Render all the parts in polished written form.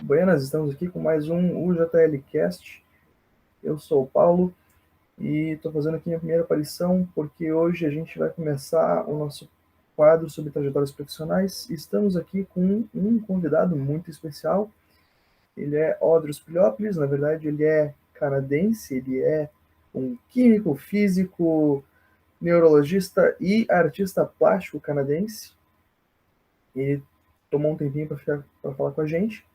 Buenas, estamos aqui com mais um UJLcast. Eu sou o Paulo e estou fazendo aqui minha primeira aparição porque hoje a gente vai começar o nosso quadro sobre trajetórias profissionais. Estamos aqui com um convidado muito especial. Ele é Audrius Plioplys, na verdade ele é canadense, ele é um químico, físico, neurologista e artista plástico canadense. Ele tomou um tempinho para falar com a gente.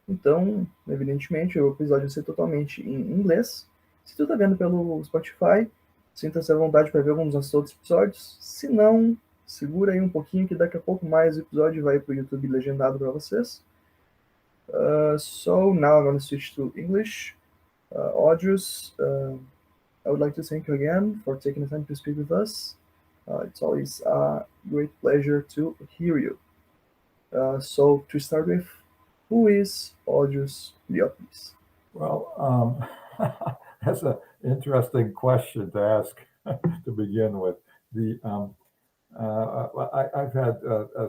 Então, evidentemente, o episódio vai ser totalmente em inglês. Se tu está vendo pelo Spotify, sinta-se à vontade para ver alguns dos nossos outros episódios. Se não, segura aí um pouquinho que daqui a pouco mais o episódio vai para o YouTube legendado para vocês. So now I'm going to switch to English. Audrius, I would like to thank you again for taking the time to speak with us. It's always a great pleasure to hear you. So to start with, who is Audrius Plioplys? Well, that's an interesting question to ask to begin with. I've had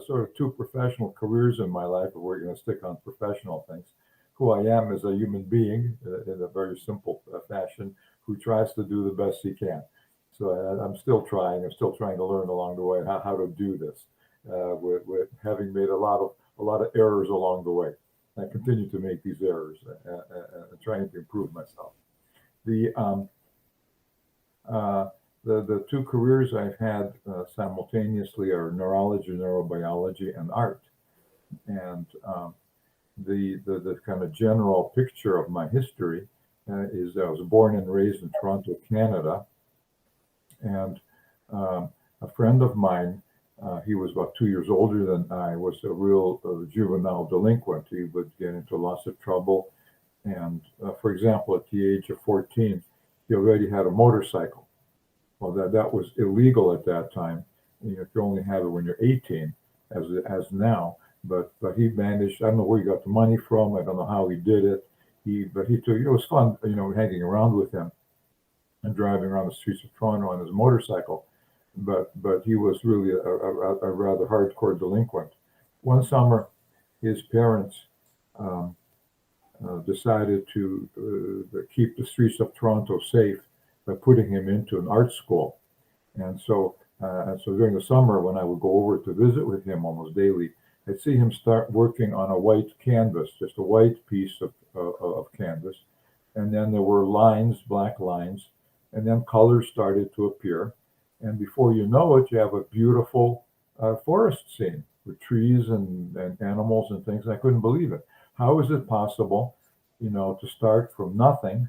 sort of two professional careers in my life, but we're going to stick on professional things. Who I am as a human being, in a very simple fashion, who tries to do the best he can. So I'm still trying to learn along the way how to do this, with having made a lot of errors along the way. I continue to make these errors, trying to improve myself. The two careers I've had simultaneously are neurology, neurobiology, and art. And the kind of general picture of my history is I was born and raised in Toronto, Canada, and a friend of mine. He was about 2 years older than I, was a real juvenile delinquent. He would get into lots of trouble. And for example, at the age of 14, he already had a motorcycle. Well, that was illegal at that time. You can only have it when you're 18, as now. But he managed, I don't know where he got the money from. I don't know how he did it. But it was fun, hanging around with him and driving around the streets of Toronto on his motorcycle. But he was really a rather hardcore delinquent. One summer, his parents decided to keep the streets of Toronto safe by putting him into an art school. And so during the summer, when I would go over to visit with him almost daily, I'd see him start working on a white canvas, just a white piece of canvas. And then there were lines, black lines, and then colors started to appear. And before you know it, you have a beautiful forest scene with trees and animals and things. I couldn't believe it. How is it possible, to start from nothing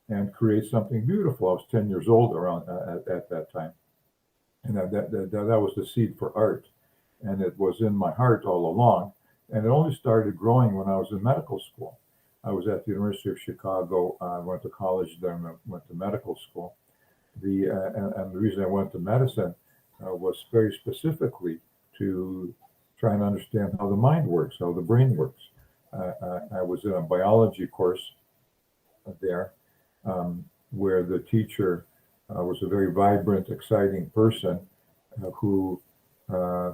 and create something beautiful? I was 10 years old around at that time. And that was the seed for art. And it was in my heart all along. And it only started growing when I was in medical school. I was at the University of Chicago. I went to college there and I went to medical school. And the reason I went to medicine was very specifically to try and understand how the mind works, how the brain works. I was in a biology course there where the teacher was a very vibrant, exciting person who,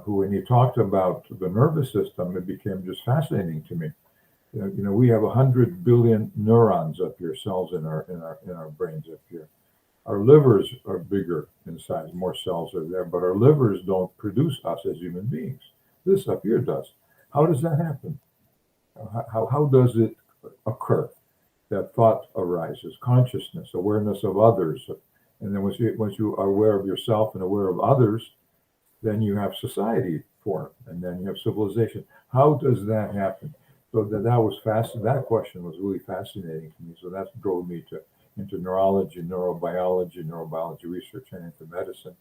when he talked about the nervous system, it became just fascinating to me. We have 100 billion neurons up here, cells in our brains up here. Our livers are bigger in size, more cells are there, but our livers don't produce us as human beings. This up here does. How does that happen? How does it occur? That thought arises, consciousness, awareness of others. And then once you are aware of yourself and aware of others, then you have society form, and then you have civilization. How does that happen? So that was fascinating. That question was really fascinating to me. So that drove me into neurology, neurobiology research, and into medicine.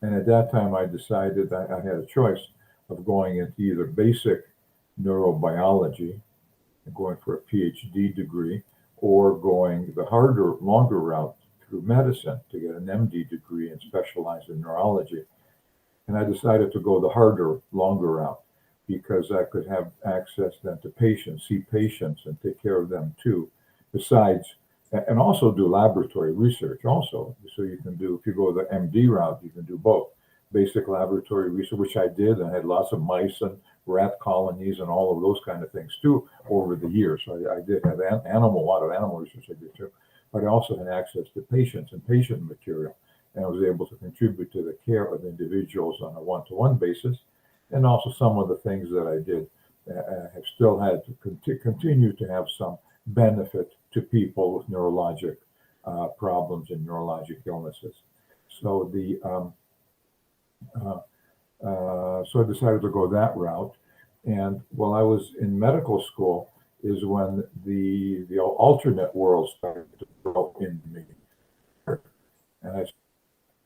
And at that time, I decided I had a choice of going into either basic neurobiology, going for a PhD degree, or going the harder, longer route through medicine to get an MD degree and specialize in neurology. And I decided to go the harder, longer route because I could have access then to patients, see patients, and take care of them too. Besides, and also do laboratory research also. So you can do, if you go the MD route, you can do both. Basic laboratory research, which I did. I had lots of mice and rat colonies and all of those kind of things too over the years. So I did have a lot of animal research I did too, but I also had access to patients and patient material, and I was able to contribute to the care of individuals on a one-to-one basis. And also some of the things that I did have still had to continue to have some benefit to people with neurologic problems and neurologic illnesses. So so I decided to go that route. And while I was in medical school is when the alternate world started to grow in me. And I was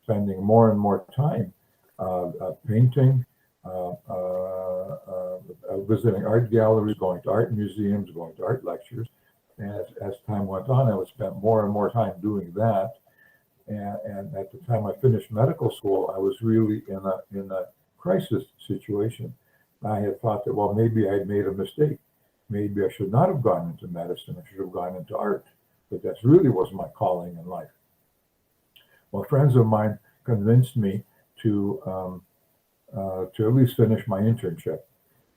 spending more and more time painting, visiting art galleries, going to art museums, going to art lectures. And as time went on, I would spend more and more time doing that. And at the time I finished medical school, I was really in a crisis situation. I had thought that, well, maybe I'd made a mistake. Maybe I should not have gone into medicine. I should have gone into art. But that really was my calling in life. Well, friends of mine convinced me to at least finish my internship.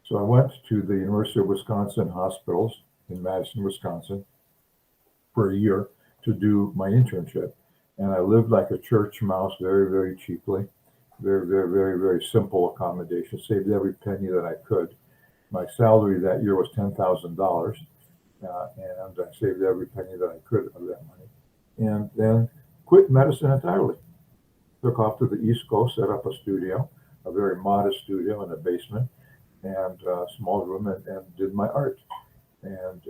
So I went to the University of Wisconsin hospitals in Madison, Wisconsin for a year to do my internship. And I lived like a church mouse, very, very cheaply, very, very, very, very simple accommodation, saved every penny that I could. My salary that year was $10,000, and I saved every penny that I could of that money. And then quit medicine entirely. Took off to the East Coast, set up a studio, a very modest studio in a basement, and a small room, and did my art. And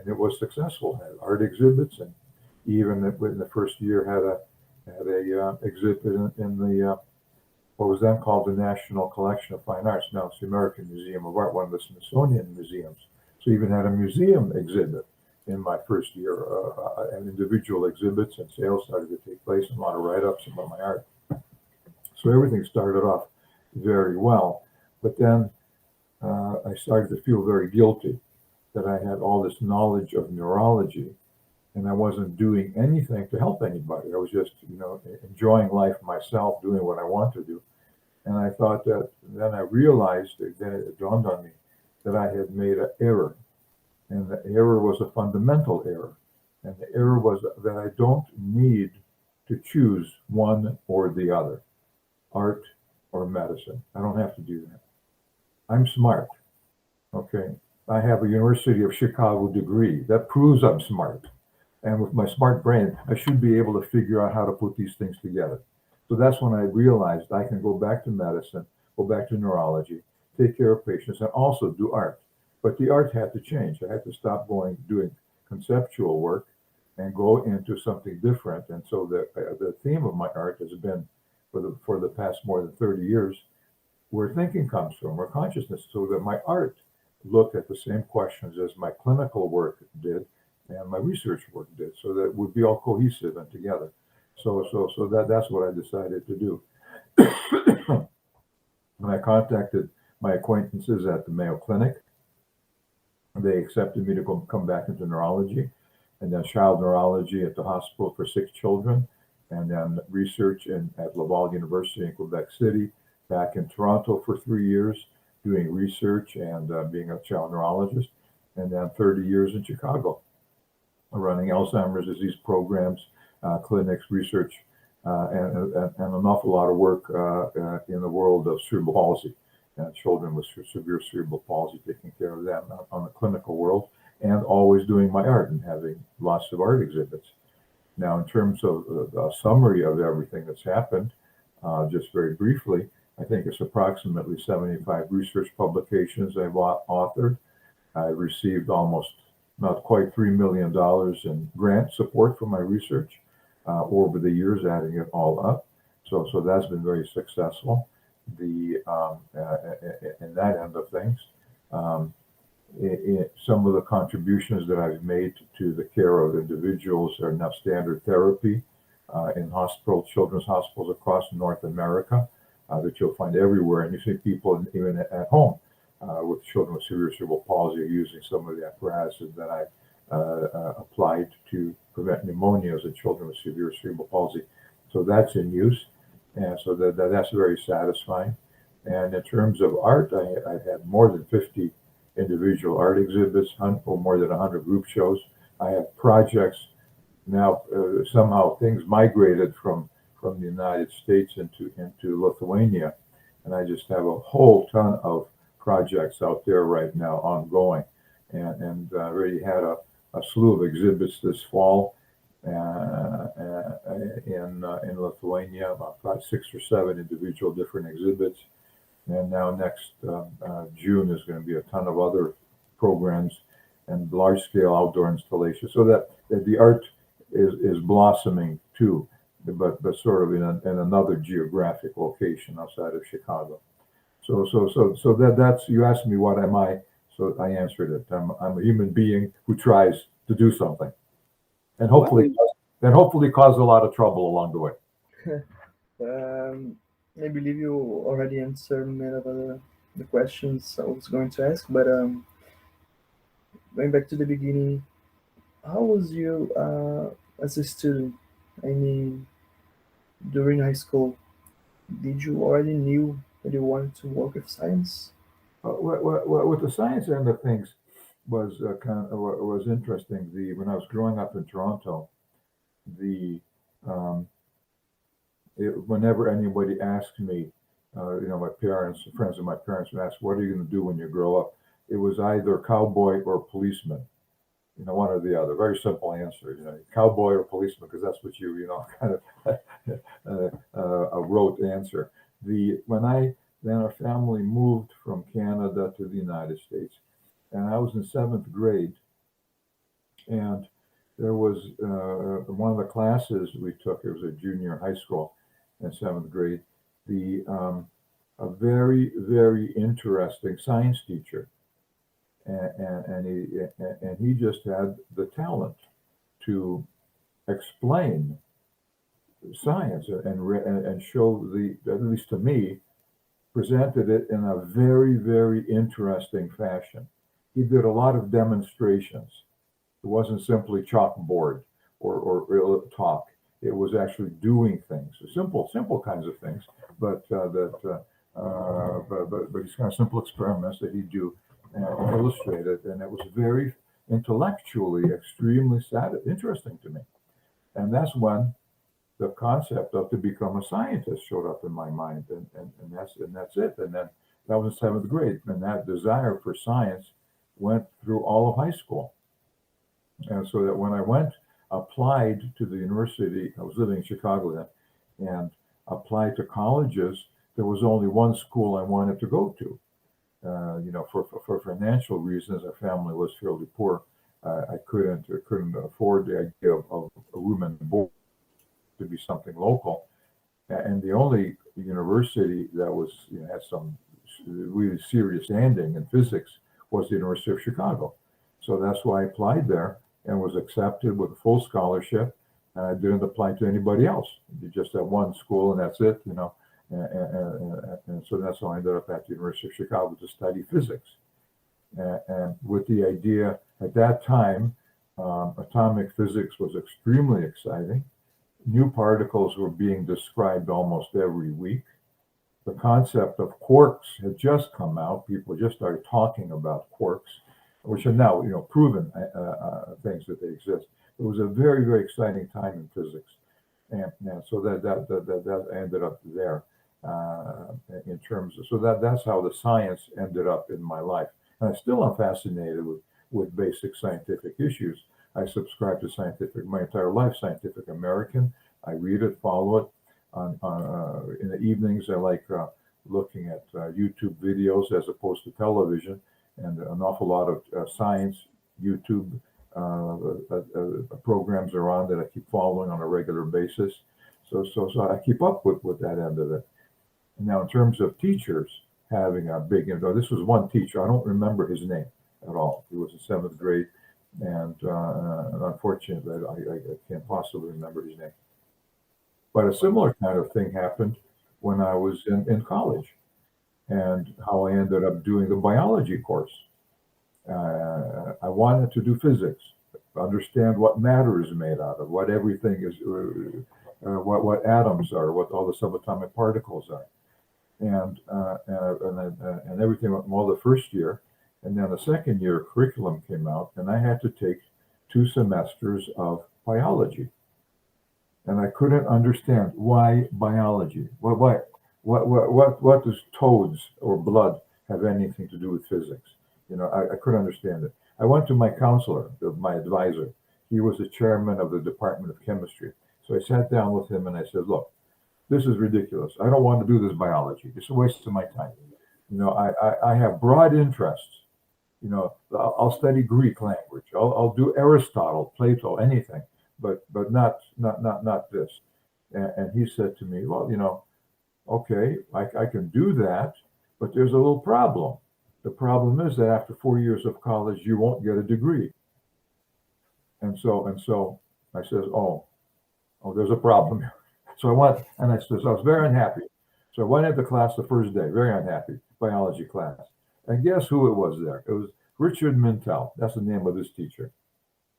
it was successful. Had art exhibits, and even in the first year had a exhibit in the what was then called the National Collection of Fine Arts. Now it's the American Museum of Art, one of the Smithsonian museums. So even had a museum exhibit in my first year, and individual exhibits and sales started to take place, and a lot of write-ups about my art. So everything started off very well, but then I started to feel very guilty that I had all this knowledge of neurology and I wasn't doing anything to help anybody. I was just, enjoying life myself, doing what I want to do. And I thought that, then I realized, then it dawned on me that I had made an error. And the error was a fundamental error. And the error was that I don't need to choose one or the other, art or medicine. I don't have to do that. I'm smart. Okay. I have a University of Chicago degree. That proves I'm smart. And with my smart brain, I should be able to figure out how to put these things together. So that's when I realized I can go back to medicine, go back to neurology, take care of patients, and also do art. But the art had to change. I had to stop doing conceptual work and go into something different. And so the theme of my art has been for the past more than 30 years, where thinking comes from, where consciousness, so that my art looked at the same questions as my clinical work did and my research work did, so that it would be all cohesive and together. So that's what I decided to do. When I contacted my acquaintances at the Mayo Clinic, they accepted me to come back into neurology, and then child neurology at the hospital for 6 children, and then research at Laval University in Quebec City, back in Toronto for 3 years, doing research and being a child neurologist, and then 30 years in Chicago, running Alzheimer's disease programs, clinics, research, and an awful lot of work in the world of cerebral palsy, children with severe cerebral palsy, taking care of them on the clinical world, and always doing my art and having lots of art exhibits. Now, in terms of a summary of everything that's happened, just very briefly, I think it's approximately 75 research publications I've authored. I received not quite $3 million in grant support for my research over the years, adding it all up. So that's been very successful. In that end of things, some of the contributions that I've made to the care of individuals are now standard therapy in children's hospitals across North America that you'll find everywhere. And you see people even at home with children with severe cerebral palsy using some of the apparatuses that I applied to prevent pneumonias in children with severe cerebral palsy. So that's in use. And so that's very satisfying. And in terms of art, I've had more than 50 individual art exhibits, or more than 100 group shows. I have projects now. Somehow things migrated from the United States into Lithuania, and I just have a whole ton of projects out there right now ongoing, and already had a slew of exhibits this fall in Lithuania, about 6 or 7 individual different exhibits. And now next June is going to be a ton of other programs and large-scale outdoor installations. So that the art is blossoming too, but sort of in another geographic location outside of Chicago. So that's, you asked me what am I, so I answered it. I'm a human being who tries to do something, and hopefully cause a lot of trouble along the way. I believe you already answered many of the questions I was going to ask, but going back to the beginning, how was you as a student? I mean, during high school, did you already knew that you wanted to work with science? With the science end of things was was interesting. When I was growing up in Toronto, whenever anybody asked me, my parents, friends of my parents would ask, "What are you going to do when you grow up?" It was either cowboy or policeman, one or the other. Very simple answer, cowboy or policeman, because that's what kind of a rote answer. Then our family moved from Canada to the United States, and I was in 7th grade, and there was one of the classes we took. It was a junior high school in 7th grade. A very, very interesting science teacher, and he just had the talent to explain science and show at least to me, presented it in a very, very interesting fashion. He did a lot of demonstrations. It wasn't simply chalkboard or talk. It was actually doing things, simple kinds of things, but these kind of simple experiments that he'd do and illustrated, and it was very intellectually extremely interesting to me. And that's when the concept of to become a scientist showed up in my mind, and that's it. And then that was in 7th grade, and that desire for science went through all of high school. And so that when I applied to the university, I was living in Chicago then, and applied to colleges, there was only one school I wanted to go to. For financial reasons, our family was fairly poor. I couldn't afford the idea of a room and board to be something local. And the only university that was had some really serious standing in physics was the University of Chicago. So that's why I applied there and was accepted with a full scholarship. And I didn't apply to anybody else. You just at one school and that's it, And so that's how I ended up at the University of Chicago to study physics. And with the idea at that time, atomic physics was extremely exciting. New particles were being described almost every week. The concept of quarks had just come out. People just started talking about quarks, which are now, proven things that they exist. It was a very, very exciting time in physics, and so that ended up there in terms of. So that's how the science ended up in my life, and I still am fascinated with basic scientific issues. I subscribe to my entire life, Scientific American. I read it, follow it. In the evenings, I like looking at YouTube videos as opposed to television, and an awful lot of science YouTube programs are on that I keep following on a regular basis. So I keep up with that end of it. Now, in terms of teachers having a big impact, this was one teacher. I don't remember his name at all. He was in 7th grade. And unfortunately, I can't possibly remember his name. But a similar kind of thing happened when I was in college, and how I ended up doing the biology course. I wanted to do physics, understand what matter is made out of, what everything is, what atoms are, what all the subatomic particles are. and everything went well the first year, and then the second year curriculum came out, and I had to take 2 semesters of biology, and I couldn't understand why biology. What does toads or blood have anything to do with physics? I couldn't understand it. I went to my counselor, my advisor. He was the chairman of the Department of Chemistry. So I sat down with him and I said, look, this is ridiculous. I don't want to do this biology. It's a waste of my time. I have broad interests. I'll study Greek language. I'll do Aristotle, Plato, anything, but not this. And he said to me, well, okay, I can do that, but there's a little problem. The problem is that after 4 years of college, you won't get a degree. And so I says, oh, there's a problem here. So I went, and I was very unhappy. So I went into class the first day, very unhappy, biology class. And guess who it was there? It was Richard Mintel. That's the name of this teacher.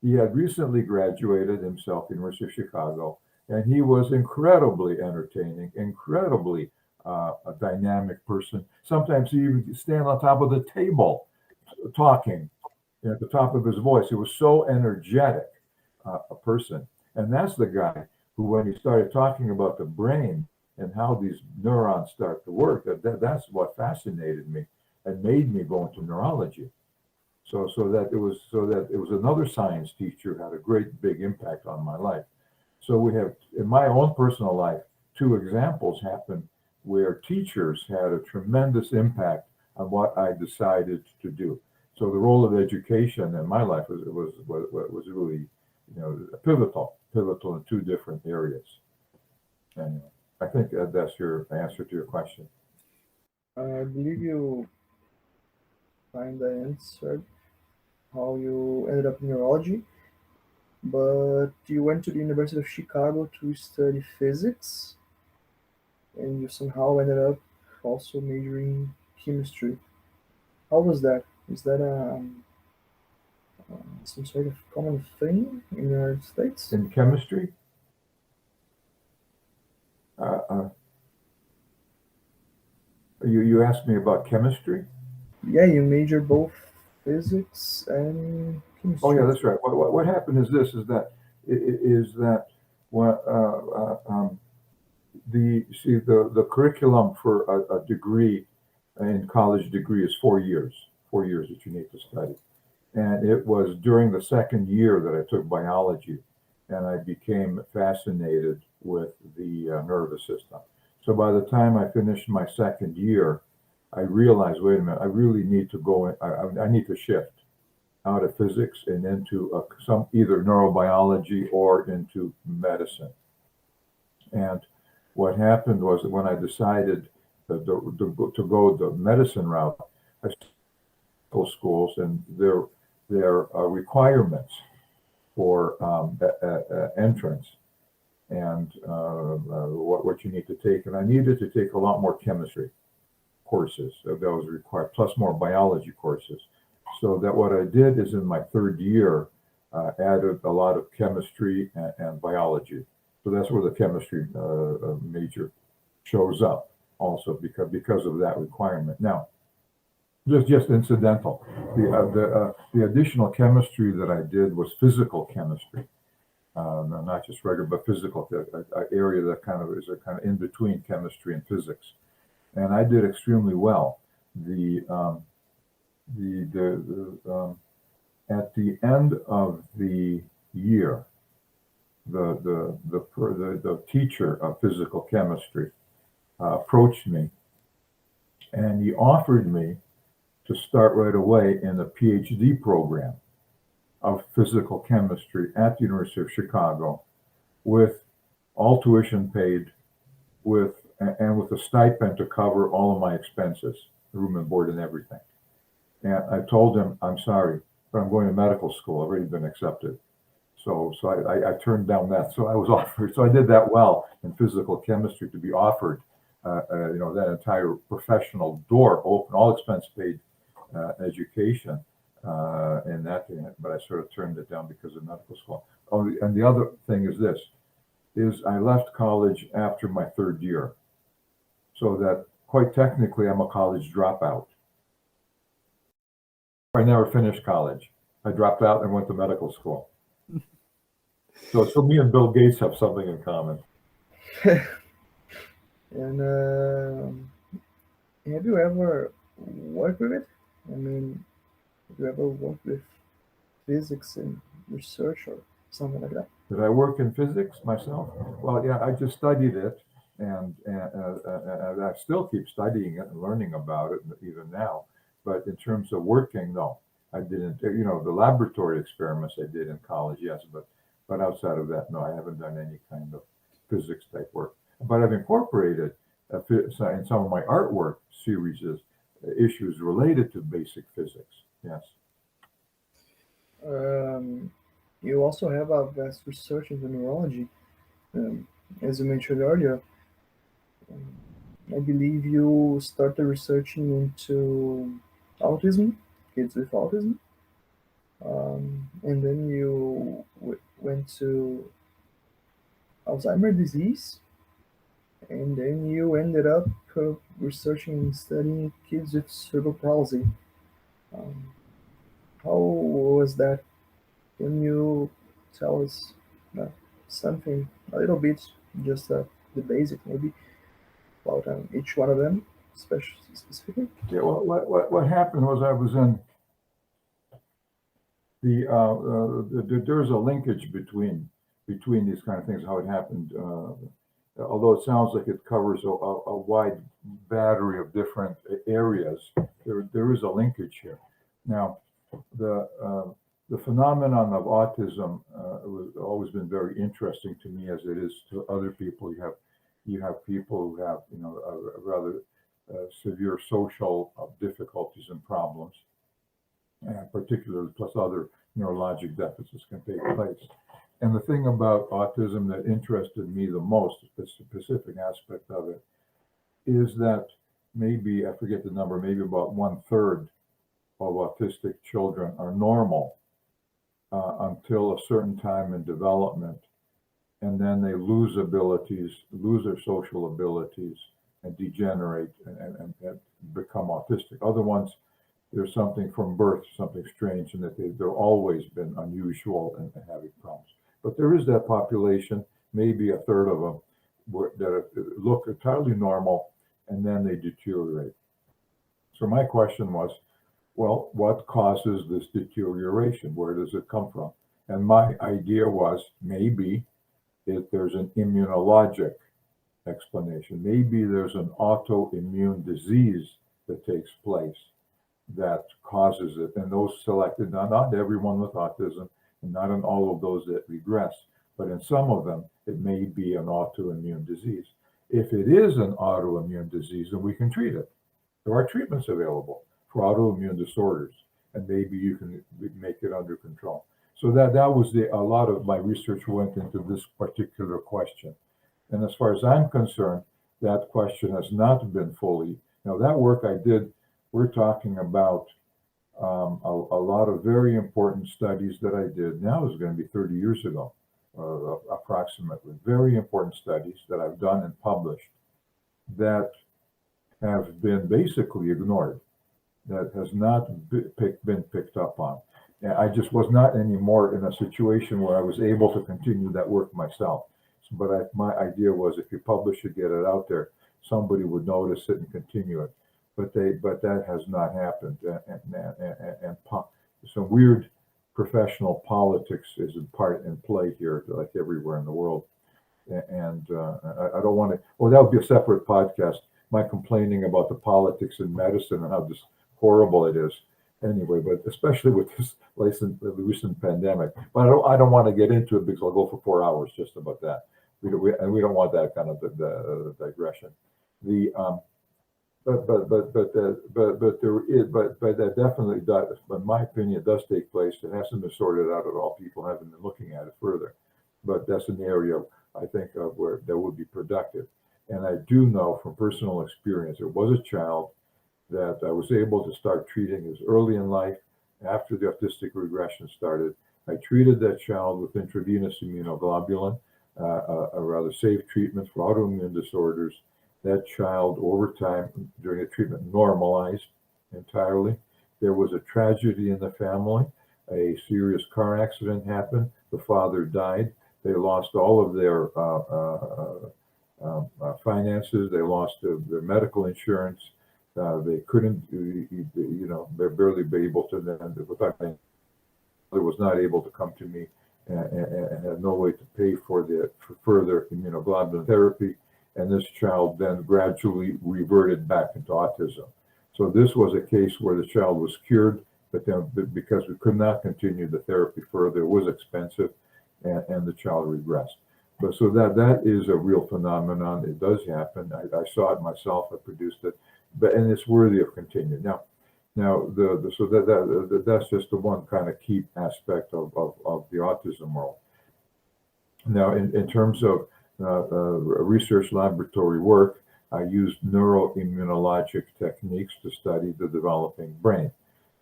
He had recently graduated himself, University of Chicago, and he was incredibly entertaining, incredibly a dynamic person. Sometimes he would stand on top of the table talking at the top of his voice. He was so energetic a person. And that's the guy who, when he started talking about the brain and how these neurons start to work, that's what fascinated me and made me go into neurology. So that it was another science teacher who had a great big impact on my life. So we have, in my own personal life, 2 examples happen where teachers had a tremendous impact on what I decided to do. So the role of education in my life was really, pivotal in 2 different areas. And I think that's your answer to your question. I believe you kind of answered how you ended up in neurology, but you went to the University of Chicago to study physics, and you somehow ended up also majoring in chemistry. How was that? Is that some sort of common thing in the United States? In chemistry? You asked me about chemistry? Yeah, you major both physics and chemistry. Oh yeah, that's right. What happened is this: is that when the curriculum for a degree in college degree is 4 years. 4 years that you need to study, and it was during the second year that I took biology, and I became fascinated with the nervous system. So by the time I finished my second year, I realized, wait a minute, I really need to go. I need to shift out of physics and into some either neurobiology or into medicine. And what happened was that when I decided to go the medicine route, I started schools and their requirements for entrance and what you need to take. And I needed to take a lot more chemistry courses that was required, plus more biology courses. So that what I did is in my third year, added a lot of chemistry and biology. So that's where the chemistry major shows up also because of that requirement. Now, just incidental. The additional chemistry that I did was physical chemistry, not just regular, but physical, an area that kind of is a kind of in between chemistry and physics, and I did extremely well. At the end of the year, the teacher of physical chemistry approached me, and he offered me to start right away in the PhD program of physical chemistry at the University of Chicago, with all tuition paid, with a stipend to cover all of my expenses, room and board and everything. And I told him, I'm sorry, but I'm going to medical school. I've already been accepted. So I turned down that. So I was offered. So I did that well in physical chemistry to be offered, that entire professional door open, all expense paid education in that. But I sort of turned it down because of medical school. Oh, and the other thing is this: I left college after my third year, so that quite technically, I'm a college dropout. I never finished college. I dropped out and went to medical school. So me and Bill Gates have something in common. And have you ever worked with it? I mean, have you ever worked with physics and research or something like that? Did I work in physics myself? Well, yeah, I just studied it, and I still keep studying it and learning about it even now. But in terms of working, no, I didn't. You know, the laboratory experiments I did in college, yes, but outside of that, no, I haven't done any kind of physics type work. But I've incorporated in some of my artwork series issues related to basic physics. Yes. You also have a vast research into neurology. As you mentioned earlier, I believe you started researching into autism, kids with autism, and then you went to Alzheimer's disease, and then you ended up researching and studying kids with cerebral palsy. How was that? Can you tell us something a little bit, just the basic maybe, about each one of them, specifically? Yeah. Well, what happened was I was in there's a linkage between these kind of things, how it happened. Although it sounds like it covers a wide battery of different areas, there is a linkage here. Now, the phenomenon of autism has always been very interesting to me, as it is to other people. You have people who have, you know, a rather severe social difficulties and problems, and particularly plus other neurologic deficits can take place. And the thing about autism that interested me the most, the specific aspect of it, is that maybe, I forget the number, maybe about 1/3 of autistic children are normal until a certain time in development, and then they lose abilities, lose their social abilities, and degenerate and become autistic. Other ones, there's something from birth, something strange, and that they've always been unusual and having problems. But there is that population, maybe 1/3 of them, that look entirely normal, and then they deteriorate. So my question was, well, what causes this deterioration? Where does it come from? And my idea was maybe there's an immunologic explanation. Maybe there's an autoimmune disease that takes place that causes it. And those selected, not everyone with autism, and not in all of those that regress, but in some of them, it may be an autoimmune disease. If it is an autoimmune disease, then we can treat it. There are treatments available for autoimmune disorders, and maybe you can make it under control. So that was a lot of my research went into this particular question. And as far as I'm concerned, that question has not been fully, that work I did, we're talking about a lot of very important studies that I did. Now is going to be 30 years ago, approximately. Very important studies that I've done and published that have been basically ignored, that has not been picked up on. And I just was not anymore in a situation where I was able to continue that work myself. But my idea was, if you publish it, get it out there, somebody would notice it and continue it. But that has not happened. And some weird professional politics is in play here, like everywhere in the world. And I don't want to. Well, that would be a separate podcast. My complaining about the politics in medicine and how just horrible it is. Anyway, but especially with this recent pandemic. But I don't want to get into it because I'll go for 4 hours just about that. We don't want that kind of digression. But that definitely does. But in my opinion, it does take place. It hasn't been sorted out at all. People haven't been looking at it further. But that's an area I think of where that would be productive. And I do know from personal experience, there was a child that I was able to start treating as early in life after the autistic regression started. I treated that child with intravenous immunoglobulin, a rather safe treatment for autoimmune disorders. That child, over time, during the treatment, normalized entirely. There was a tragedy in the family. A serious car accident happened. The father died. They lost all of their finances. They lost their medical insurance. They couldn't, they're barely be able to. My mother was not able to come to me and had no way to pay for further immunoglobulin therapy. And this child then gradually reverted back into autism. So this was a case where the child was cured, but then because we could not continue the therapy further, it was expensive, and the child regressed. But so that is a real phenomenon. It does happen. I saw it myself. I produced it, and it's worthy of continuing. Now, so that's just the one kind of key aspect of the autism world. Now, in terms of research laboratory work, I used neuroimmunologic techniques to study the developing brain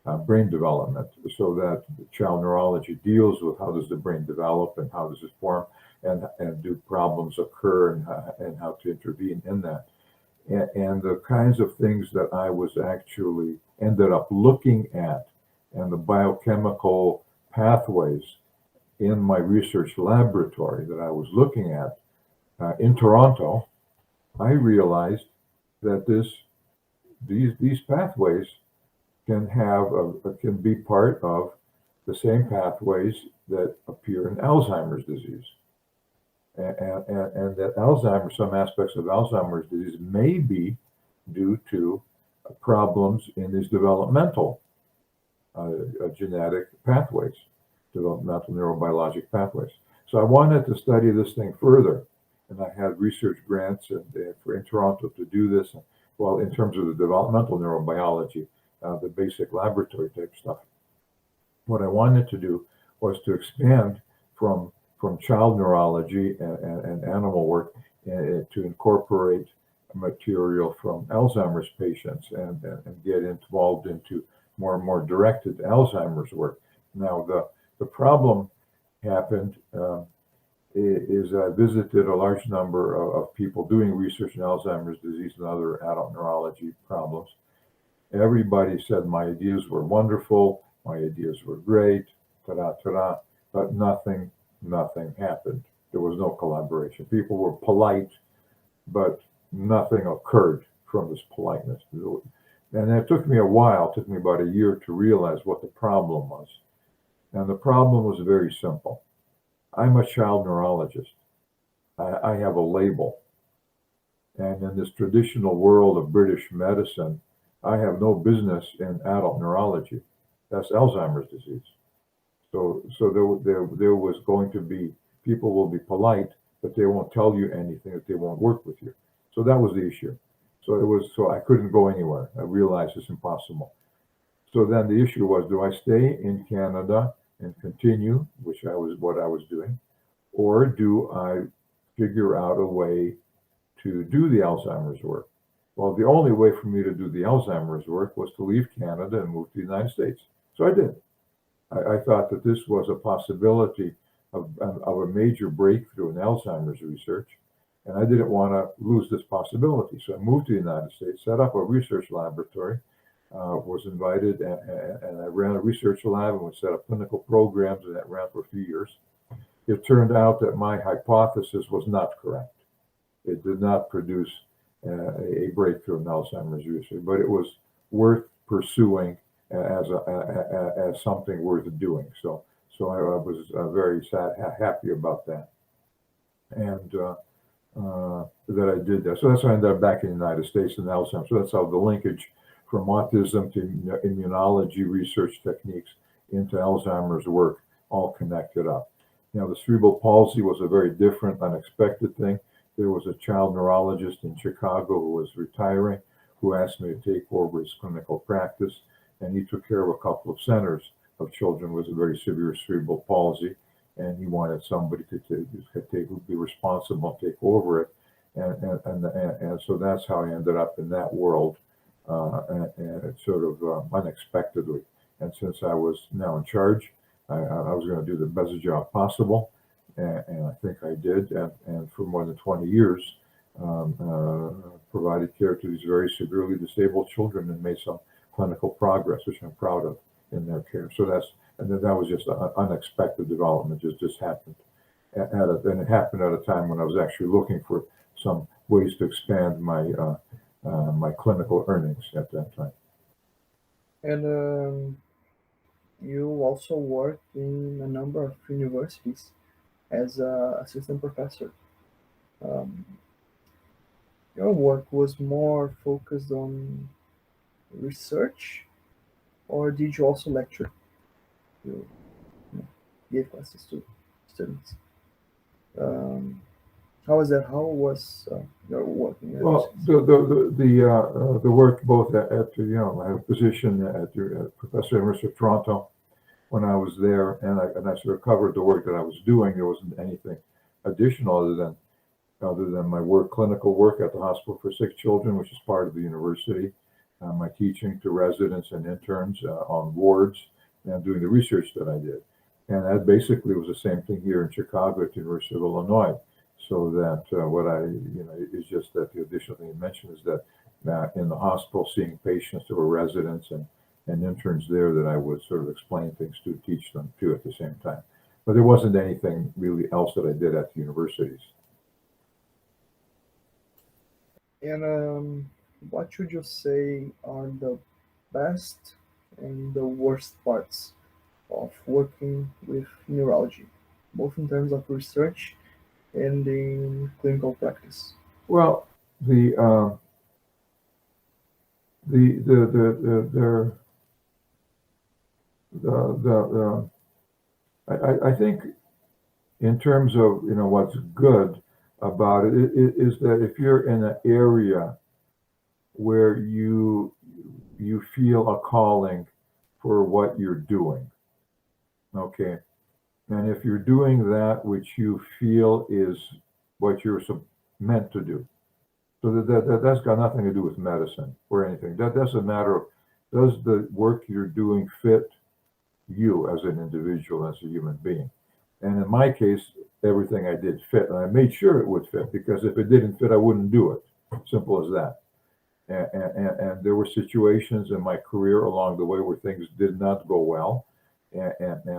development, so that child neurology deals with how does the brain develop and how does it form, and do problems occur, and how to intervene in that. And the kinds of things that I was actually ended up looking at, and the biochemical pathways in my research laboratory that I was looking at in Toronto, I realized that these pathways can be part of the same pathways that appear in Alzheimer's disease, and that some aspects of Alzheimer's disease may be due to problems in these developmental genetic pathways, developmental neurobiologic pathways. So I wanted to study this thing further, and I had research grants in Toronto to do this. Well, in terms of the developmental neurobiology, the basic laboratory type stuff. What I wanted to do was to expand from child neurology and animal work to incorporate material from Alzheimer's patients and get involved into more and more directed Alzheimer's work. Now, the problem happened is I visited a large number of people doing research in Alzheimer's disease and other adult neurology problems. Everybody said my ideas were wonderful, my ideas were great, but nothing happened. There was no collaboration. People were polite, but nothing occurred from this politeness. And it took me a while, it took me about a year to realize what the problem was. And the problem was very simple. I'm a child neurologist. I have a label. And in this traditional world of British medicine, I have no business in adult neurology. That's Alzheimer's disease. So there was going to be, people will be polite, but they won't tell you anything, that they won't work with you. So that was the issue. So I couldn't go anywhere. I realized it's impossible. So then the issue was, do I stay in Canada and continue, what I was doing, or do I figure out a way to do the Alzheimer's work? Well, the only way for me to do the Alzheimer's work was to leave Canada and move to the United States. So I did. I thought that this was a possibility of a major breakthrough in Alzheimer's research, and I didn't want to lose this possibility. So I moved to the United States, set up a research laboratory, was invited, and I ran a research lab, and we set up clinical programs, and that ran for a few years. It turned out that my hypothesis was not correct. It did not produce a breakthrough in Alzheimer's research, but it was worth pursuing as something worth doing. So I was very happy about that, and that I did that. So that's how I ended up back in the United States in Alzheimer's. So that's how the linkage from autism to immunology research techniques into Alzheimer's work all connected up. Now, the cerebral palsy was a very different, unexpected thing. There was a child neurologist in Chicago who was retiring, who asked me to take over his clinical practice, and he took care of a couple of centers of children with a very severe cerebral palsy, and he wanted somebody who'd be responsible and take over it, and so that's how I ended up in that world, and sort of unexpectedly. And since I was now in charge, I was going to do the best job possible, and I think I did. And for more than 20 years, provided care to these very severely disabled children and made some clinical progress, which I'm proud of in their care. So that was just an unexpected development, just happened. And it happened at a time when I was actually looking for some ways to expand my clinical earnings at that time. And you also worked in a number of universities as an assistant professor. Um, your work was more focused on research, or did you also lecture? You gave classes to students. Um, how was that? How was your work in Well, universities? the work both at I had a position at the professor at the University of Toronto when I was there, and I sort of covered the work that I was doing. There wasn't anything additional other than my clinical work at the Hospital for Sick Children, which is part of the university, my teaching to residents and interns on wards, and doing the research that I did. And that basically was the same thing here in Chicago at the University of Illinois. So that is just that the additional thing you mentioned is that in the hospital, seeing patients that were residents and interns there, that I would sort of explain things to, teach them to at the same time. But there wasn't anything really else that I did at the universities. And what should you say are the best and the worst parts of working with neurology, both in terms of research and in clinical practice? Well, I think in terms of what's good about it is that if you're in an area where you feel a calling for what you're doing, okay, and if you're doing that which you feel is what you're meant to do, so that's got nothing to do with medicine or anything. That's a matter of, does the work you're doing fit you as an individual, as a human being? And in my case, everything I did fit, and I made sure it would fit, because if it didn't fit, I wouldn't do it. Simple as that. And there were situations in my career along the way where things did not go well, and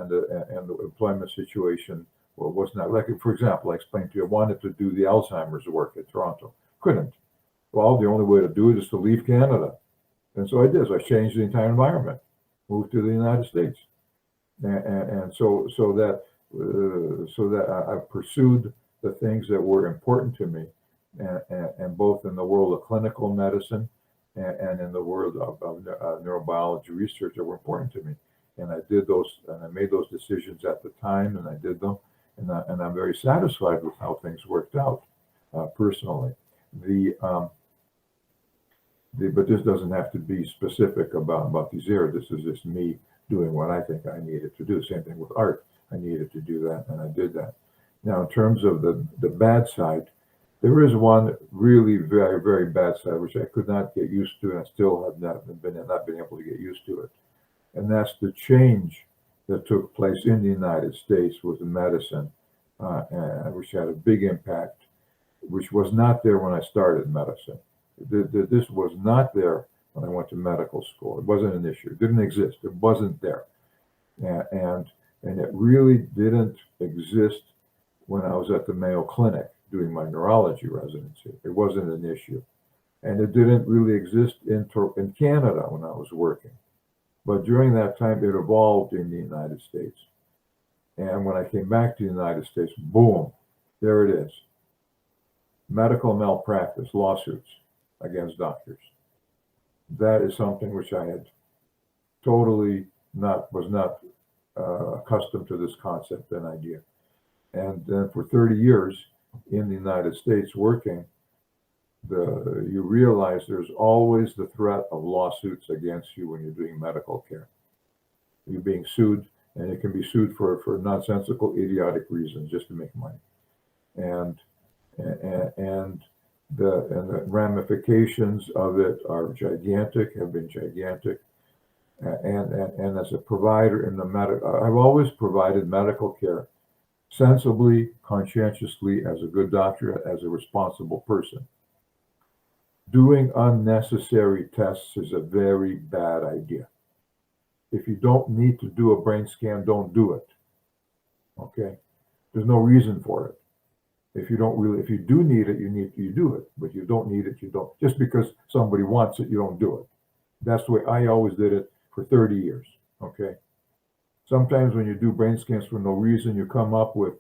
the employment situation was not, like, for example, I explained to you, I wanted to do the Alzheimer's work at Toronto. Couldn't. Well, the only way to do it is to leave Canada. And so I did. So I changed the entire environment, moved to the United States. And so that I pursued the things that were important to me, and both in the world of clinical medicine and in the world of neurobiology research that were important to me. And I did those, and I made those decisions at the time, and I did them, and I'm very satisfied with how things worked out personally. But this doesn't have to be specific about these areas. This is just me doing what I think I needed to do. Same thing with art. I needed to do that, and I did that. Now, in terms of the bad side, there is one really very, very bad side, which I could not get used to, and I still have not been able to get used to it. And that's the change that took place in the United States with medicine, which had a big impact, which was not there when I started medicine. This was not there when I went to medical school. It wasn't an issue. It didn't exist. It wasn't there. And it really didn't exist when I was at the Mayo Clinic doing my neurology residency. It wasn't an issue. And it didn't really exist in Canada when I was working. But during that time, it evolved in the United States. And when I came back to the United States, boom, there it is. Medical malpractice lawsuits against doctors. That is something which I had totally was not accustomed to, this concept and idea. And then for 30 years in the United States working, you realize there's always the threat of lawsuits against you when you're doing medical care. You're being sued, and it can be sued for nonsensical, idiotic reasons, just to make money. And the ramifications of it are gigantic, have been gigantic. And as a provider in I've always provided medical care sensibly, conscientiously, as a good doctor, as a responsible person. Doing unnecessary tests is a very bad idea. If you don't need to do a brain scan, don't do it. Okay? There's no reason for it. If you do need it, you do it. But you don't need it, you don't. Just because somebody wants it, you don't do it. That's the way I always did it for 30 years. Okay? Sometimes when you do brain scans for no reason, you come up with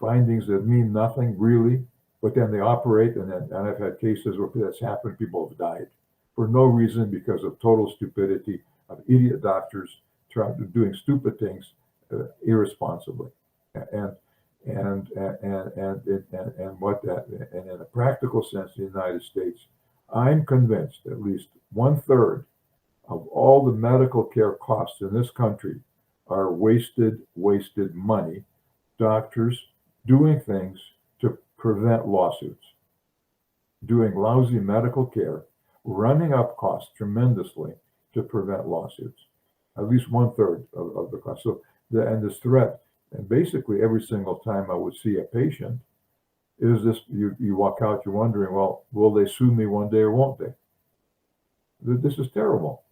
findings that mean nothing really, but then they operate, and I've had cases where that's happened, people have died for no reason because of total stupidity of idiot doctors doing stupid things irresponsibly. And in a practical sense in the United States, I'm convinced at least 1/3 of all the medical care costs in this country are wasted money, doctors doing things to prevent lawsuits, doing lousy medical care, running up costs tremendously to prevent lawsuits. At least 1/3 of the cost. So this threat, and basically every single time I would see a patient, is this, you walk out, you're wondering, well, will they sue me one day or won't they? This is terrible.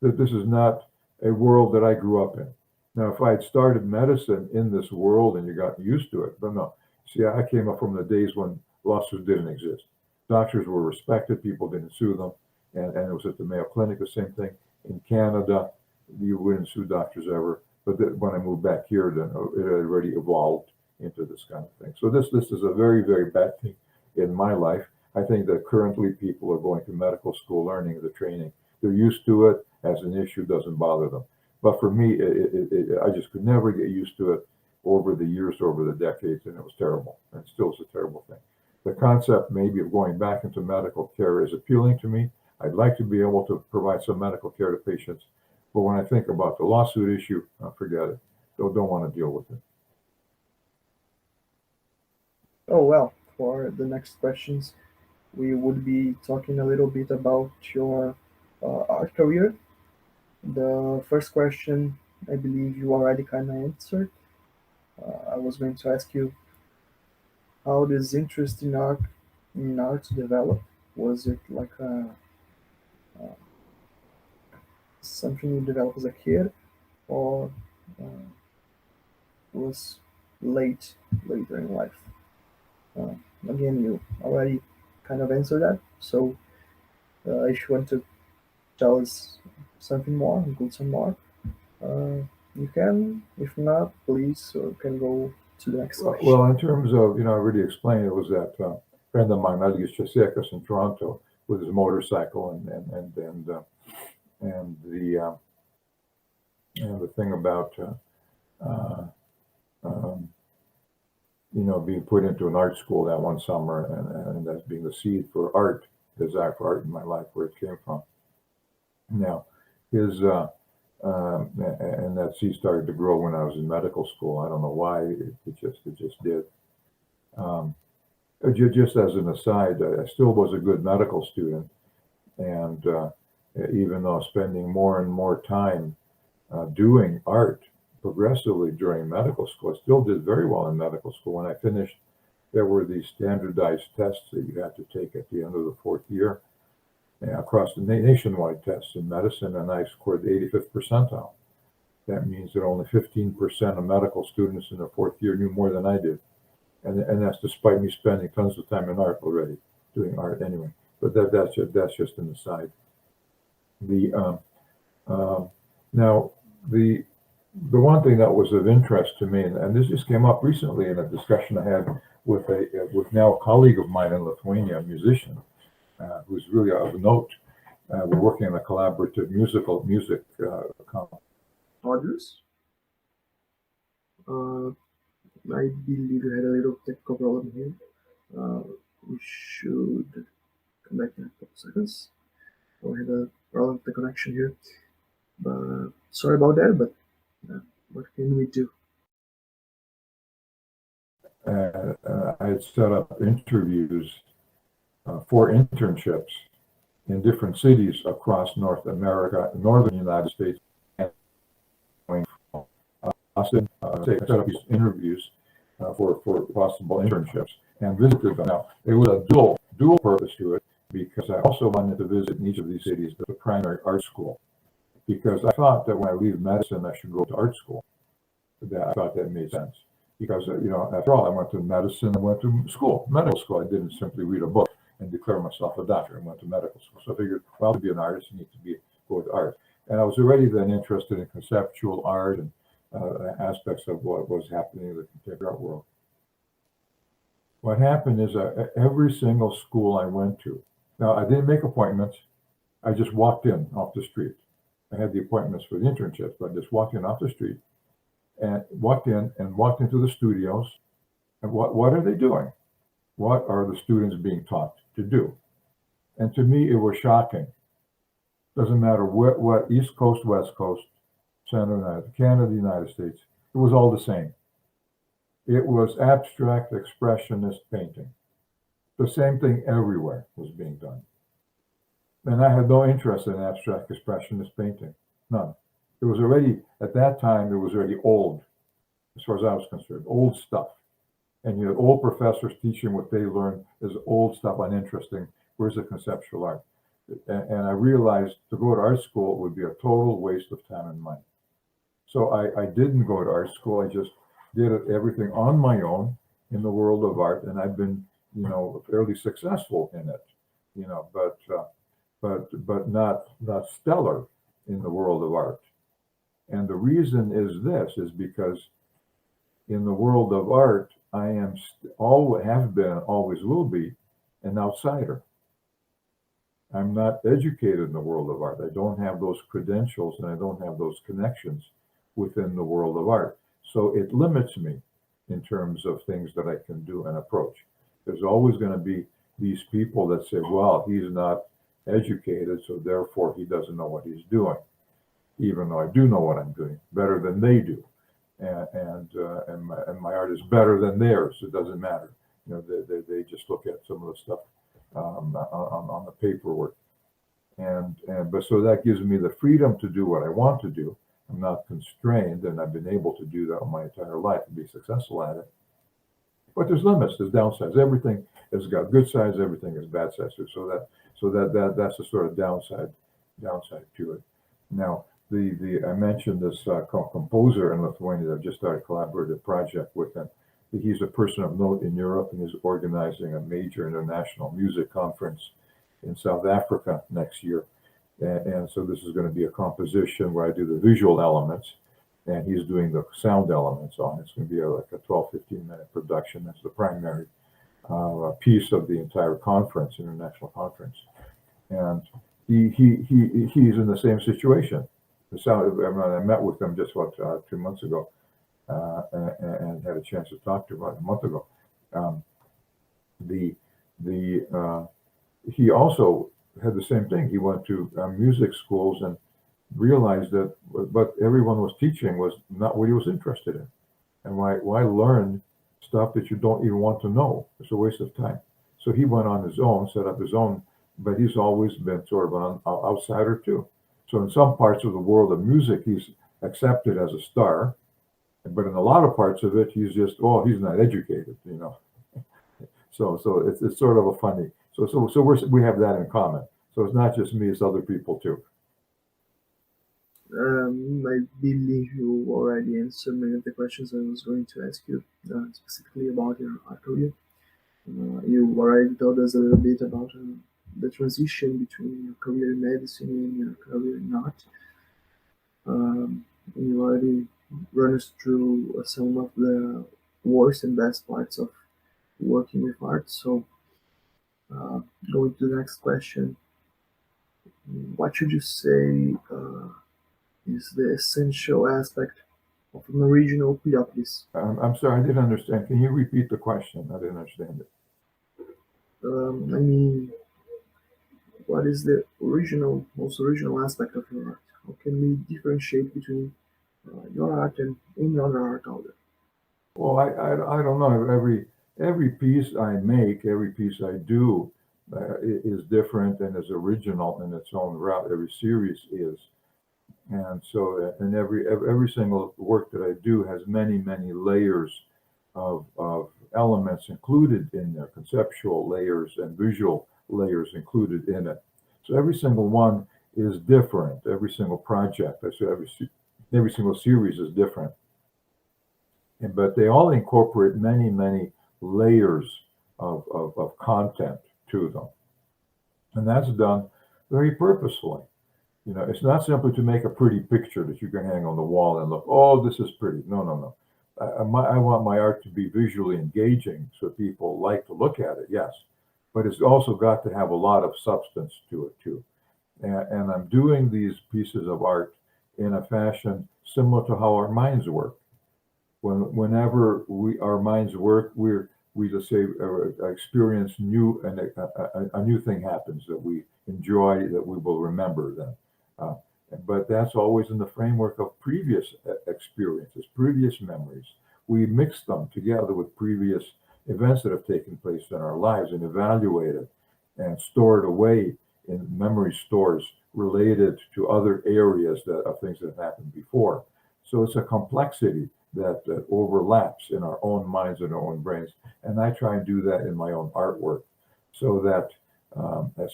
This is not a world that I grew up in. Now, if I had started medicine in this world and you got used to it, but no. See, I came up from the days when lawsuits didn't exist. Doctors were respected, people didn't sue them, and it was at the Mayo Clinic, the same thing. In Canada, you wouldn't sue doctors ever, but when I moved back here, then it had already evolved into this kind of thing. So this is a very, very bad thing in my life. I think that currently people are going to medical school, learning the training. They're used to it as an issue, doesn't bother them. But for me, I just could never get used to it over the years, over the decades, and it was terrible, and still is a terrible thing. The concept maybe of going back into medical care is appealing to me. I'd like to be able to provide some medical care to patients, but when I think about the lawsuit issue, forget it. Don't want to deal with it. Oh, well, for the next questions, we would be talking a little bit about your art career. The first question, I believe you already kind of answered. I was going to ask you how this interest in art developed. Was it like something you developed as a kid, or was later in life? Again, you already kind of answered that. So if you want to tell us something more, include some more, you can. If not, please, you can go to the next question. Well, in terms of, I already explained, it was that friend of mine, Audrius Plioplys in Toronto, with his motorcycle, and the thing about being put into an art school that one summer, and that's being the seed for art, desire for art in my life, where it came from. Now, his and that seed started to grow when I was in medical school. I don't know why, it just did. Just as an aside, I still was a good medical student, and even though spending more and more time doing art progressively during medical school, I still did very well in medical school. When I finished, there were these standardized tests that you had to take at the end of the 4th year, across the nationwide tests in medicine, and I scored the 85th percentile. That means that only 15% of medical students in their 4th year knew more than I did. And that's despite me spending tons of time in art already, doing art anyway. But that's just an aside. Now the one thing that was of interest to me, and this just came up recently in a discussion I had with now a colleague of mine in Lithuania, a musician, who's really of note. We're working on a collaborative music company. Audrius? I believe we had a little technical problem here. We should come back in a couple seconds. We had a problem with the connection here. But sorry about that, but what can we do? I had set up interviews for internships in different cities across North America, northern United States, and Austin. Set up these interviews for possible internships and visited them. Now, it was a dual purpose to it, because I also wanted to visit in each of these cities the primary art school, because I thought that when I leave medicine, I should go to art school. I thought that made sense, because after all, I went to medicine, I went to school, medical school. I didn't simply read a book and declare myself a doctor. I went to medical school, so I figured, well, to be an artist, you need to go with art. And I was already then interested in conceptual art and aspects of what was happening in the contemporary art world. What happened is every single school I went to, now I didn't make appointments, I just walked in off the street. I had the appointments for the internships, but I just walked in off the street and walked into the studios. And what are they doing? What are the students being taught to do? And to me, it was shocking. Doesn't matter what East Coast, West Coast, Central Canada, United States, it was all the same. It was abstract expressionist painting. The same thing everywhere was being done. And I had no interest in abstract expressionist painting, none. It was already, at that time, it was already old, as far as I was concerned, old stuff. And you had old professors teaching what they learned is old stuff, uninteresting. Where's the conceptual art? And I realized to go to art school would be a total waste of time and money. So I didn't go to art school. I just did everything on my own in the world of art, and I've been, fairly successful in it, but not stellar in the world of art. And the reason is because in the world of art, I am have been, always will be, an outsider. I'm not educated in the world of art. I don't have those credentials and I don't have those connections within the world of art. So it limits me in terms of things that I can do and approach. There's always going to be these people that say, well, he's not educated, so therefore he doesn't know what he's doing, even though I do know what I'm doing better than they do. And my art is better than theirs. It doesn't matter. They just look at some of the stuff on the paperwork. But so that gives me the freedom to do what I want to do. I'm not constrained, and I've been able to do that my entire life and be successful at it. But there's limits, there's downsides. Everything has got good sides, everything has bad sides. So that's the sort of downside to it. Now, I mentioned this composer in Lithuania that just started a collaborative project with him. He's a person of note in Europe, and he's organizing a major international music conference in South Africa next year. And so this is going to be a composition where I do the visual elements, and he's doing the sound elements on it. It's going to be like a 12, 15-minute production. That's the primary piece of the entire conference, international conference. And he's in the same situation. I met with him just about 2 months ago, and had a chance to talk to him about a month ago. He also had the same thing. He went to music schools and realized that what everyone was teaching was not what he was interested in. And why learn stuff that you don't even want to know? It's a waste of time. So he went on his own, set up his own, but he's always been sort of an outsider too. So in some parts of the world of music, he's accepted as a star, but in a lot of parts of it, he's just, he's not educated, So it's sort of a funny. So we have that in common. So it's not just me; it's other people too. I believe you already answered many of the questions I was going to ask you, specifically about your art career. You already told us a little bit about the transition between your career in medicine and your career in art. You already run us through some of the worst and best parts of working with art. So, going to the next question, what should you say is the essential aspect of an original Plioplys? I'm sorry, I didn't understand. Can you repeat the question? I didn't understand it. I mean, what is the most original aspect of your art? How can we differentiate between your art and any other art out there? Well, I don't know. Every piece I make, every piece I do is different and is original in its own route. Every series is. And so, and every single work that I do has many layers of elements included in there, conceptual layers and visual layers included in it. So every single one is different. Every single project, every single series is different. But they all incorporate many, many layers of content to them. And that's done very purposefully. You know, it's not simply to make a pretty picture that you can hang on the wall and look, oh, this is pretty. No, no, no. I want my art to be visually engaging so people like to look at it, yes. But it's also got to have a lot of substance to it, too. And I'm doing these pieces of art in a fashion similar to how our minds work. Whenever our minds work, we just say experience new, and a new thing happens that we enjoy, that we will remember then. But that's always in the framework of previous experiences, previous memories. We mix them together with previous events that have taken place in our lives and evaluate it and store it away in memory stores related to other areas of things that have happened before. So it's a complexity that overlaps in our own minds and our own brains. And I try and do that in my own artwork, so that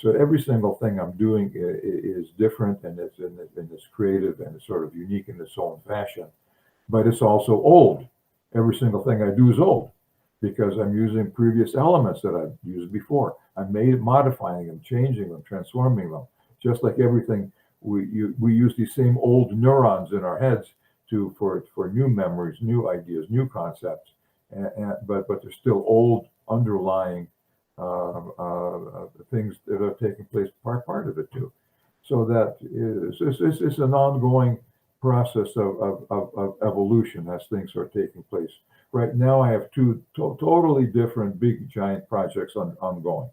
so every single thing I'm doing is different, and it's creative, and it's sort of unique in its own fashion. But it's also old. Every single thing I do is old, because I'm using previous elements that I've used before. I'm modifying them, changing them, transforming them. Just like everything, we use these same old neurons in our heads for new memories, new ideas, new concepts, but they're still old underlying things that are taking place, part of it too. So that it's an ongoing process of evolution as things are taking place. Right now, I have two totally different big giant projects ongoing.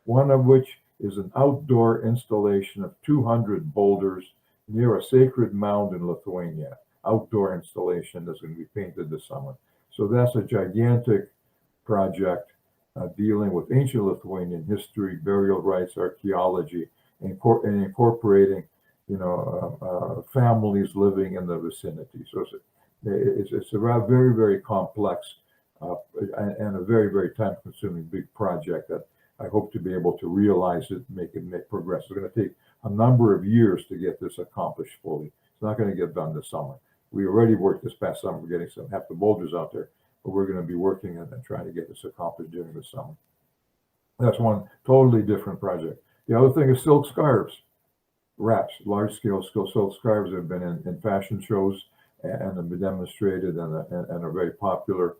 One of which is an outdoor installation of 200 boulders near a sacred mound in Lithuania. Outdoor installation that's going to be painted this summer. So that's a gigantic project dealing with ancient Lithuanian history, burial rites, archaeology, and incorporating, families living in the vicinity. So it's a very, very complex and a very, very time-consuming big project that I hope to be able to realize it, make progress. It's going to take a number of years to get this accomplished fully. It's not going to get done this summer. We already worked this past summer, we're getting half the boulders out there, but we're going to be working and trying to get this accomplished during the summer. That's one totally different project. The other thing is silk scarves, wraps, large-scale silk scarves have been in fashion shows and have been demonstrated and are very popular.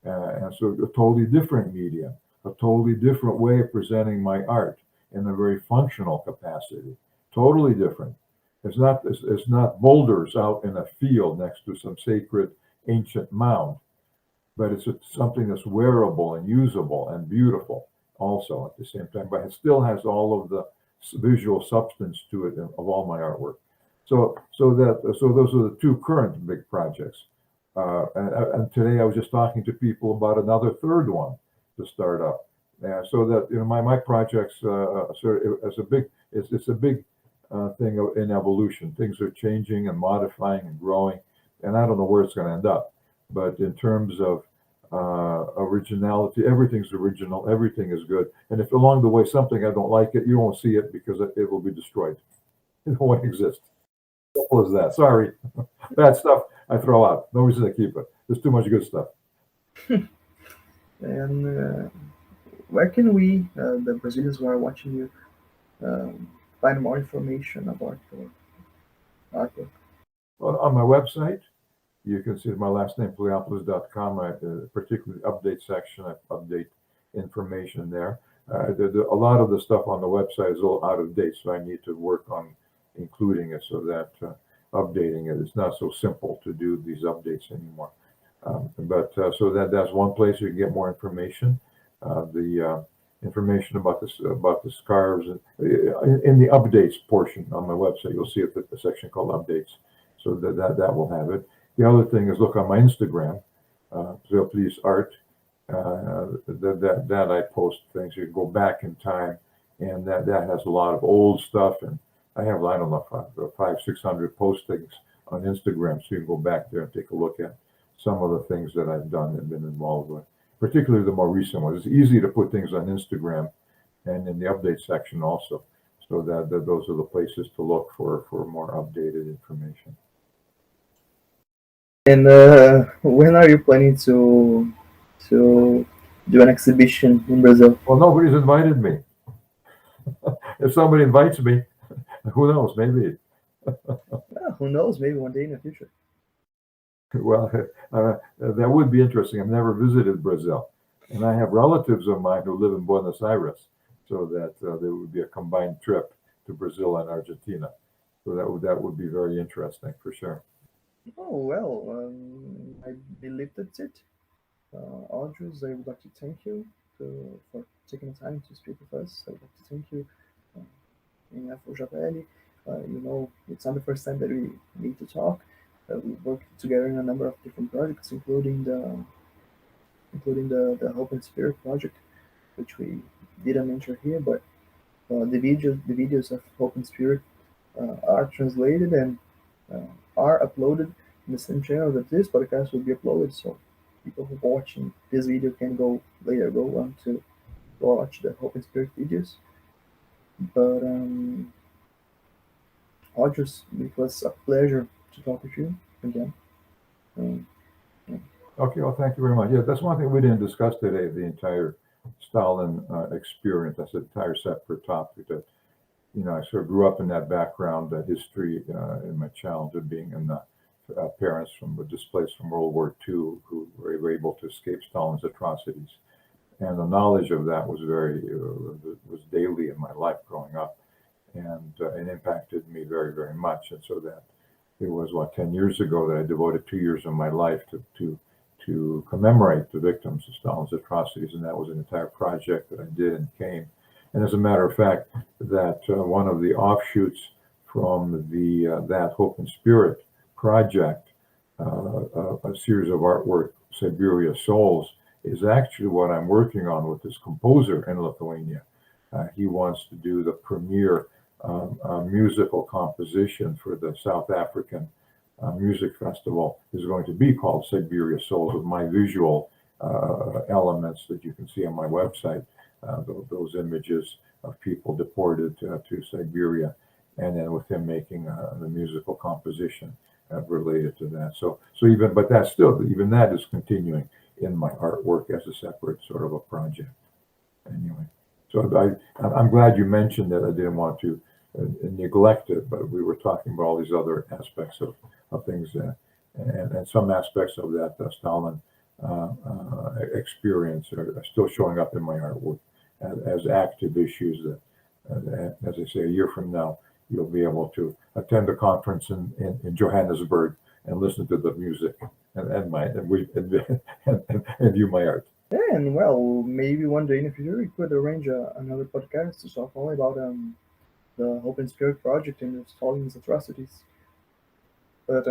And so a totally different medium, a totally different way of presenting my art in a very functional capacity, totally different. It's not boulders out in a field next to some sacred ancient mound, but it's something that's wearable and usable and beautiful also at the same time, but it still has all of the visual substance to it of all my artwork. So those are the two current big projects. And today I was just talking to people about another third one to start up. So that my projects it's a big thing in evolution. Things are changing and modifying and growing, and I don't know where it's going to end up. But in terms of originality, everything's original, everything is good. And if along the way something I don't like it, you won't see it because it will be destroyed. It won't exist. Simple as that. Sorry, bad stuff I throw out. No reason to keep it. There's too much good stuff. And where can we, the Brazilians who are watching you, find more information about your artwork? Well, on my website, you can see my last name, Plioplys.com. I particularly update section. I update information there. A lot of the stuff on the website is a little out of date, so I need to work on including it so that updating it. It's not so simple to do these updates anymore. So that's one place you can get more information. The information about the scarves in the updates portion on my website, you'll see a section called updates. So that will have it. The other thing is look on my Instagram, Plioplys Art. That I post things. You can go back in time, and that has a lot of old stuff. And I have, I don't know, 500-600 postings on Instagram, so you can go back there and take a look at some of the things that I've done and been involved with, particularly the more recent ones. It's easy to put things on Instagram and in the update section also, so that those are the places to look for more updated information. And when are you planning to do an exhibition in Brazil? Well, nobody's invited me. If somebody invites me, who knows? Maybe. Who knows? Maybe one day in the future. Well, that would be interesting. I've never visited Brazil, and I have relatives of mine who live in Buenos Aires, so that there would be a combined trip to Brazil and Argentina. So that would be very interesting for sure. Oh well, I believe that's it. Audrius, I would like to thank you for taking the time to speak with us. I would like to thank you in Afro. It's not the first time that we need to talk. We worked together in a number of different projects, including the Hope and Spirit project, which we didn't mention here, but the videos of Hope and Spirit are translated and are uploaded in the same channel that this podcast will be uploaded. So people who are watching this video can go on to watch the Hope and Spirit videos. But Audrius, it was a pleasure to talk with you again. Okay, well, thank you very much. Yeah, that's one thing we didn't discuss today, the entire Stalin experience. That's an entire separate topic that, I sort of grew up in that background, that history in my childhood, being in the parents displaced from World War II who were able to escape Stalin's atrocities. And the knowledge of that was was daily in my life growing up, and it impacted me very, very much. And so that it was 10 years ago that I devoted 2 years of my life to commemorate the victims of Stalin's atrocities, and that was an entire project that I did and came. And as a matter of fact, that one of the offshoots from that Hope and Spirit project, a series of artwork, Siberia Souls, is actually what I'm working on with this composer in Lithuania. He wants to do the premiere musical composition for the South African music festival. Is going to be called Siberia Souls, with my visual elements that you can see on my website, those images of people deported to Siberia, and then with him making the musical composition related to that. But that's still, even that is continuing in my artwork as a separate sort of a project. Anyway, so I'm glad you mentioned that. I didn't want to neglect it, but we were talking about all these other aspects of things, and some aspects of that Stalin experience are still showing up in my artwork as active issues that, as I say, a year from now, you'll be able to attend a conference in Johannesburg and listen to the music and view my art. Yeah, and well, maybe one day in the future we could arrange another podcast to talk only about the Hope and Spirit project and the Stalin's atrocities. But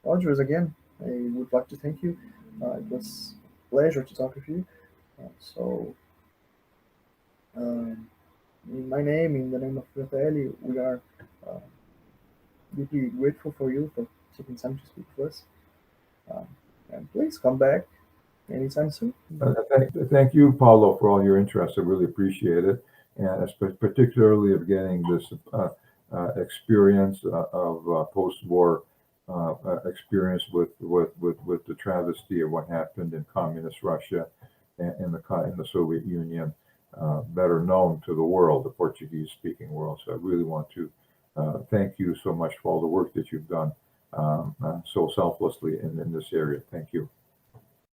Audrius, again, I would like to thank you. It was a pleasure to talk with you. In my name, in the name of Fratelli, we are deeply grateful for you for taking time to speak to us. And please come back anytime soon. Thank you, Paulo, for all your interest. I really appreciate it, and particularly of getting this experience of post-war experience with the travesty of what happened in communist Russia and in the Soviet Union better known to the world, the Portuguese-speaking world. So I really want to thank you so much for all the work that you've done so selflessly in this area. Thank you.